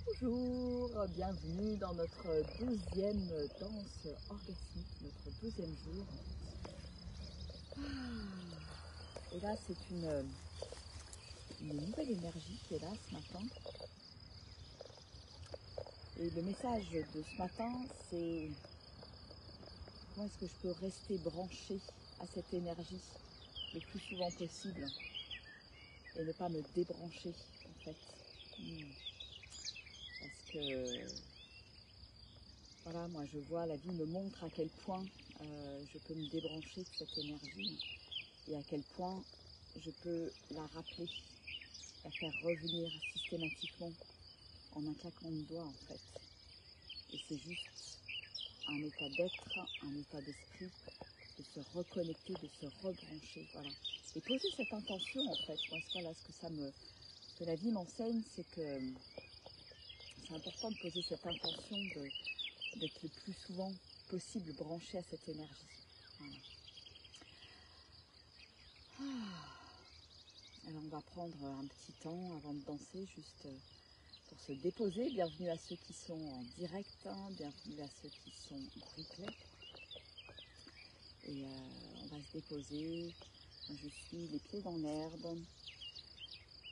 Bonjour, bienvenue dans notre 12e danse orgasmique, notre 12e jour. Et là, c'est une nouvelle énergie qui est là ce matin. Et le message de ce matin, c'est comment est-ce que je peux rester branché à cette énergie le plus souvent possible et ne pas me débrancher en fait. Parce que voilà, moi je vois, la vie me montre à quel point je peux me débrancher de cette énergie et à quel point je peux la rappeler, la faire revenir systématiquement en un claquement de doigts en fait. Et c'est juste un état d'être, un état d'esprit, de se reconnecter, de se rebrancher, voilà. Et poser cette intention en fait, moi voilà, ce que la vie m'enseigne, c'est que c'est important de poser cette intention d'être le plus souvent possible branché à cette énergie. Voilà. Alors on va prendre un petit temps avant de danser, juste pour se déposer. Bienvenue à ceux qui sont en direct, bienvenue à ceux qui sont en replay. Et on va se déposer. Moi, je suis les pieds dans l'herbe.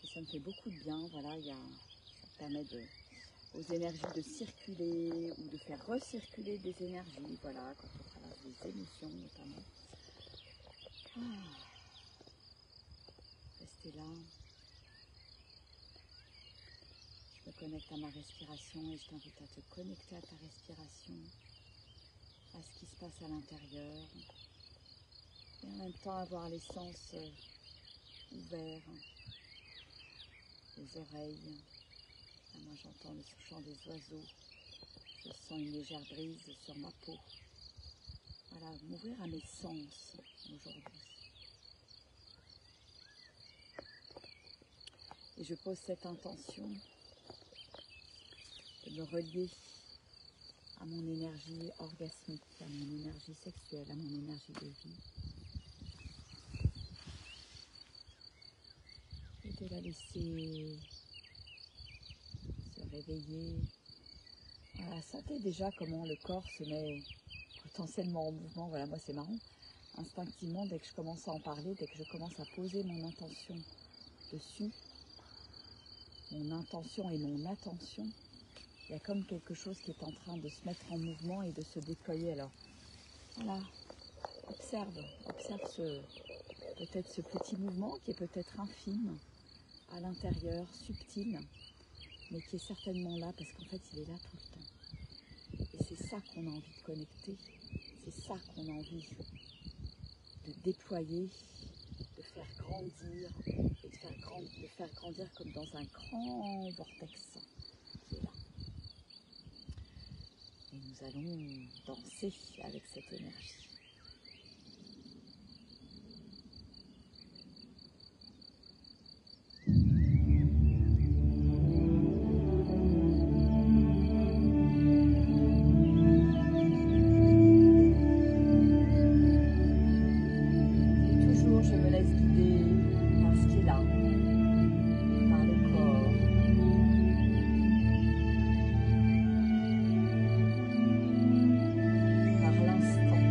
Et ça me fait beaucoup de bien. Voilà, ça permet aux énergies de circuler ou de faire recirculer des énergies. Voilà, quand on traverse des émotions notamment. Restez là. Je me connecte à ma respiration et je t'invite à te connecter à ta respiration, à ce qui se passe à l'intérieur. Et en même temps avoir les sens ouverts, les oreilles. Là, moi j'entends le chant des oiseaux, je sens une légère brise sur ma peau. Voilà, m'ouvrir à mes sens aujourd'hui. Et je pose cette intention de me relier à mon énergie orgasmique, à mon énergie sexuelle, à mon énergie de vie. Et de la laisser se réveiller. Voilà, sentez déjà comment le corps se met potentiellement en mouvement. Voilà, moi c'est marrant. Instinctivement, dès que je commence à en parler, dès que je commence à poser mon intention dessus, mon intention et mon attention, il y a comme quelque chose qui est en train de se mettre en mouvement et de se déployer. Alors, voilà, observe peut-être ce petit mouvement qui est peut-être infime, à l'intérieur, subtil, mais qui est certainement là parce qu'en fait, il est là tout le temps. Et c'est ça qu'on a envie de connecter, c'est ça qu'on a envie de déployer, de faire grandir, et de faire grandir comme dans un grand vortex qui est là. Et nous allons danser avec cette énergie. Par l'instant.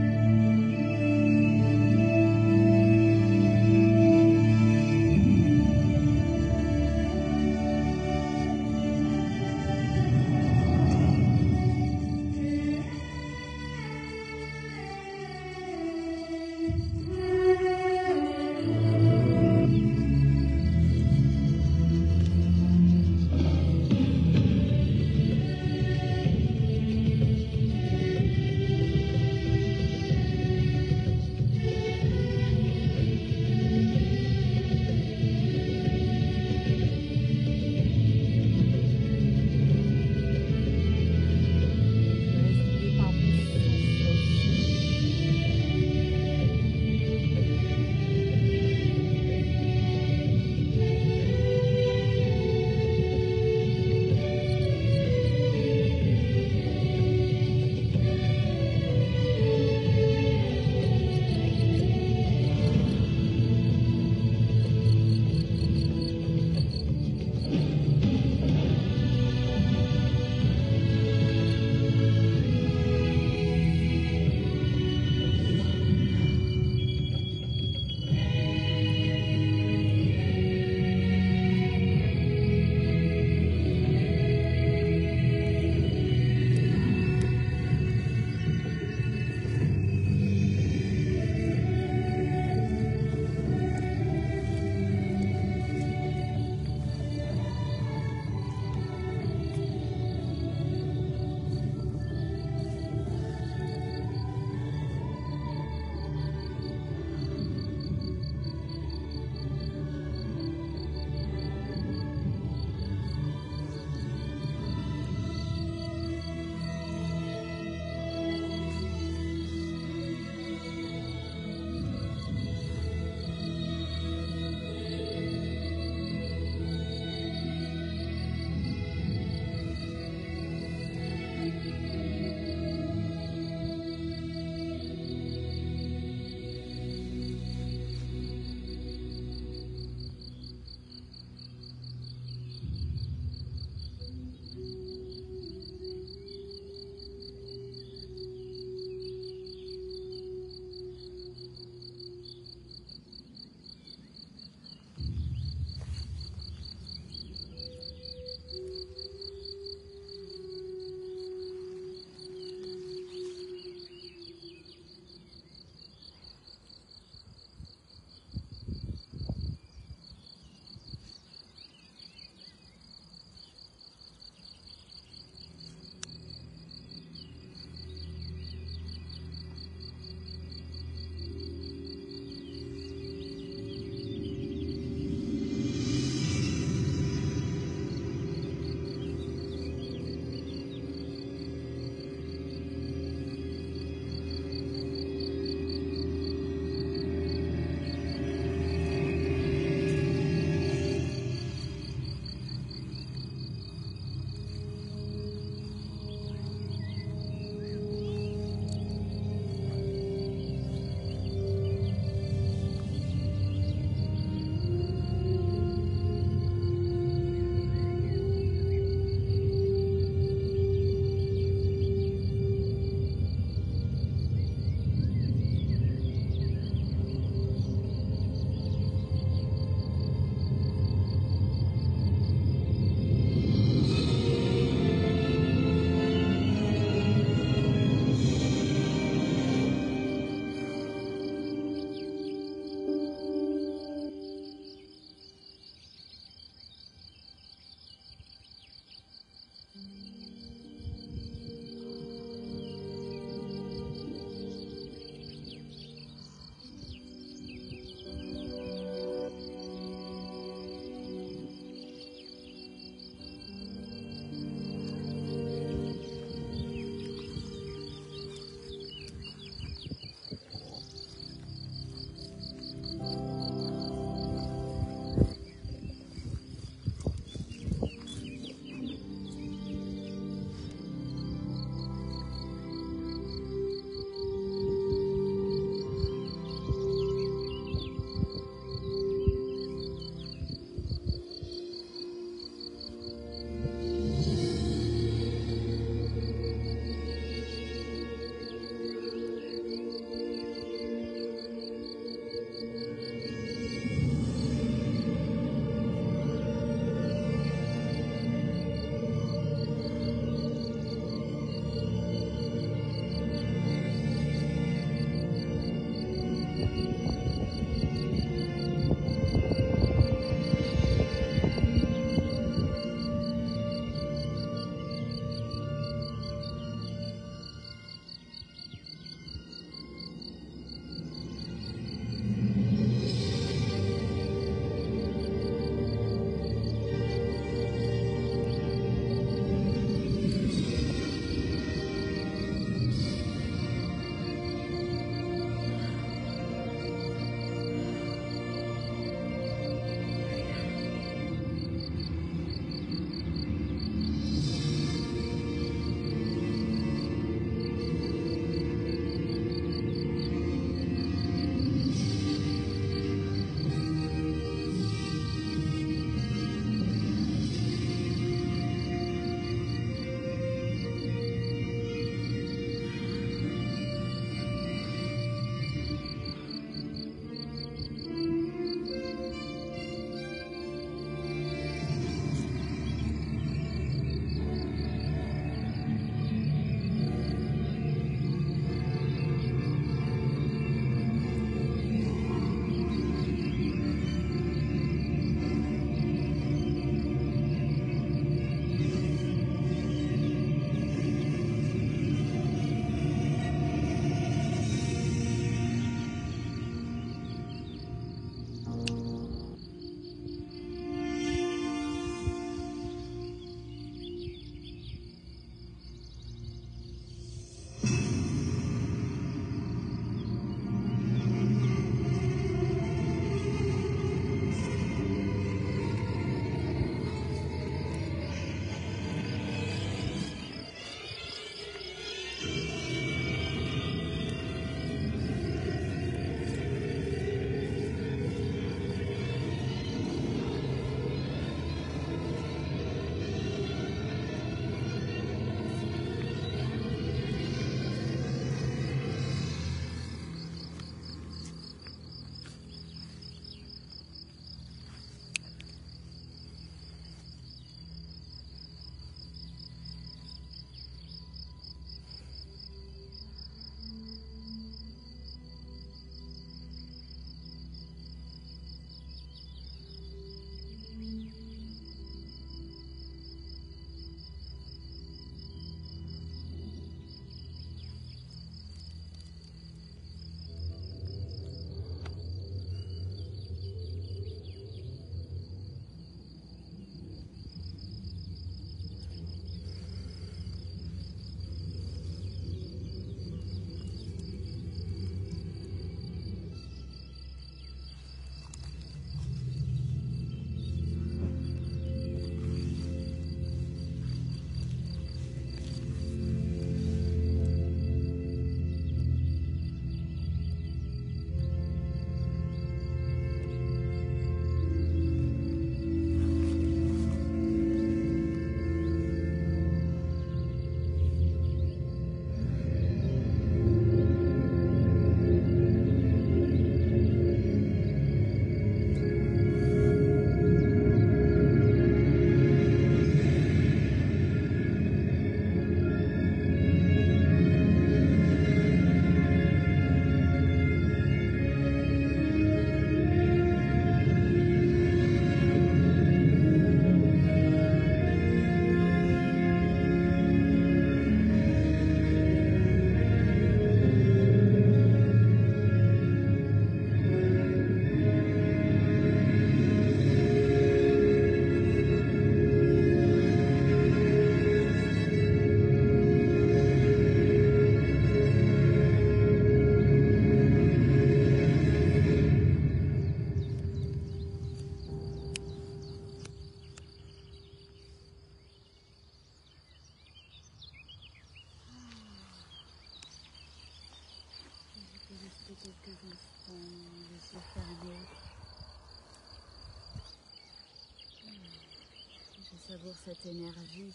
savoure cette énergie.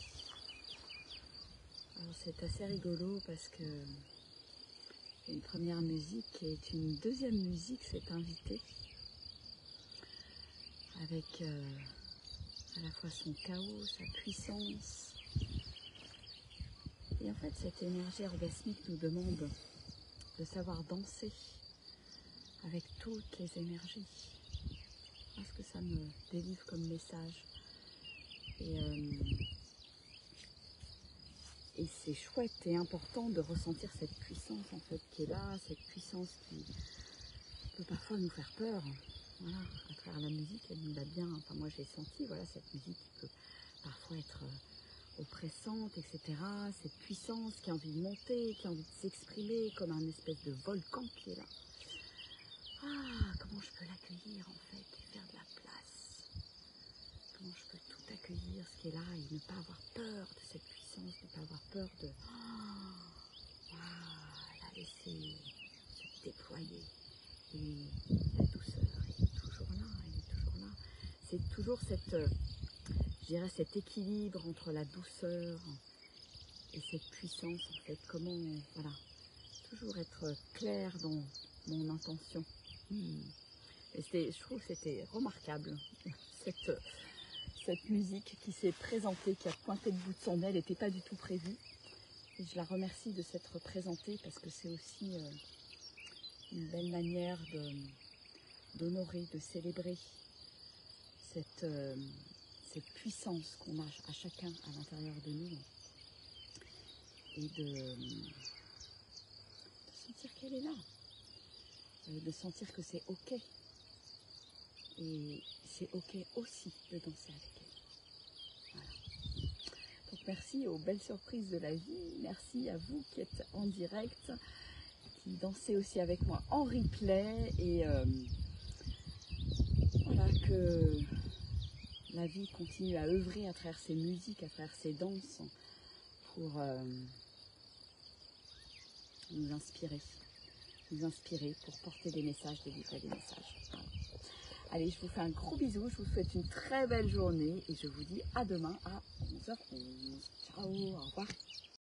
Alors c'est assez rigolo parce que une première musique et une deuxième musique s'est invitée avec à la fois son chaos, sa puissance. Et en fait cette énergie orgasmique nous demande de savoir danser avec toutes les énergies. Parce que ça me délivre comme message. Et c'est chouette et important de ressentir cette puissance en fait qui est là, cette puissance qui peut parfois nous faire peur. Voilà, à travers la musique, elle nous l'a bien. Enfin moi j'ai senti, voilà, cette musique qui peut parfois être oppressante, etc. Cette puissance qui a envie de monter, qui a envie de s'exprimer comme un espèce de volcan qui est là. Ah, comment je peux l'accueillir en fait, lui faire de la place. Comment je peux tout accueillir, ce qui est là, et ne pas avoir peur de cette puissance, ne pas avoir peur de la laisser se déployer. Et la douceur, elle est toujours là, elle est toujours là. C'est toujours cette, je dirais, cet équilibre entre la douceur et cette puissance en fait. Comment, voilà, toujours être clair dans mon intention. Et je trouve que c'était remarquable, cette musique qui s'est présentée, qui a pointé le bout de son nez, elle n'était pas du tout prévue. Et je la remercie de s'être présentée parce que c'est aussi une belle manière d'honorer, de célébrer cette puissance qu'on a à chacun à l'intérieur de nous. Et de sentir qu'elle est là, de sentir que c'est ok. Et c'est ok aussi de danser avec elle. Voilà. Donc merci aux belles surprises de la vie. Merci à vous qui êtes en direct, qui dansez aussi avec moi en replay. Et voilà, que la vie continue à œuvrer à travers ses musiques, à travers ses danses, pour nous inspirer pour porter des messages, délivrer des messages. Voilà. Allez, je vous fais un gros bisou, je vous souhaite une très belle journée et je vous dis à demain à 11h11. Ciao, au revoir.